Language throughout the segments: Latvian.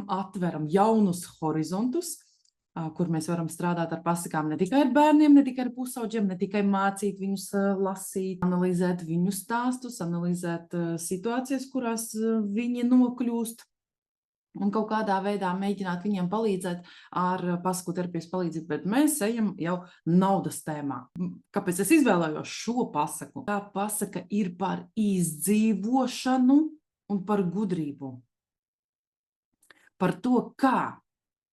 atveram jaunus horizontus, kur mēs varam strādāt ar pasakām ne tikai ar bērniem, ne tikai ar pusauģiem, ne tikai mācīt viņus lasīt, analizēt viņu stāstus, analizēt situācijas, kurās viņi nokļūst. Un kaut kādā veidā mēģināt viņiem palīdzēt ar pasaku terapijas palīdzību, bet mēs ejam jau naudas tēmā. Kāpēc es izvēlējos šo pasaku? Tā pasaka ir par izdzīvošanu un par gudrību. Par to, kā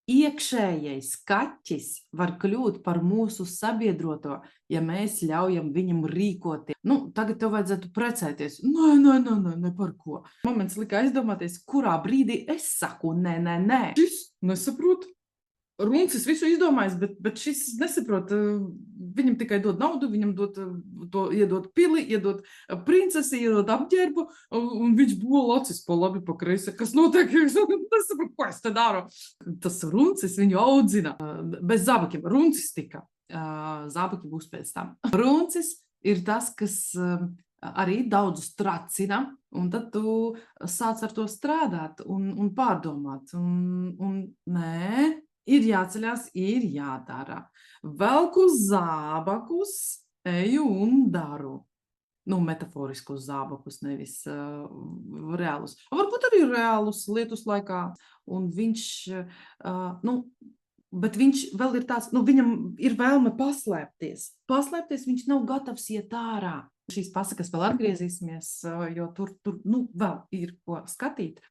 iekšējais kaķis var kļūt par mūsu sabiedroto, ja mēs ļaujam viņam rīkoties. Tagad tev vajadzētu precēties. Nē, par ko? Moments lika aizdomāties, kurā brīdī es saku, nē. Šis nesaprot. Runcis visu izdomājis, bet šis nesaprot. Viņam tikai dod naudu, viņam iedod pili, iedod princesi, iedod apģērbu, un viņš bola acis pa labi, pa kreisi. Kas notiek? Nesaprot, ko es te daru. Tas runcis viņu audzina. Bez zābakiem. Runcis tika. Zābaki būs pēc tam. Runcis ir tas, kas arī daudzus tracina, un tad tu sāc ar to strādāt un pārdomāt. Un nē, ir jāceļās, ir jādara. Velku zābakus, eju un daru. Metaforiskus zābakus, nevis reālus. Varbūt arī reālus lietus laikā. Un viņš, bet viņš vēl ir tāds, viņam ir vēlme paslēpties. Paslēpties viņš nav gatavs iet ārā. Šīs pasakas vēl atgriezīsimies, jo tur vēl ir ko skatīt.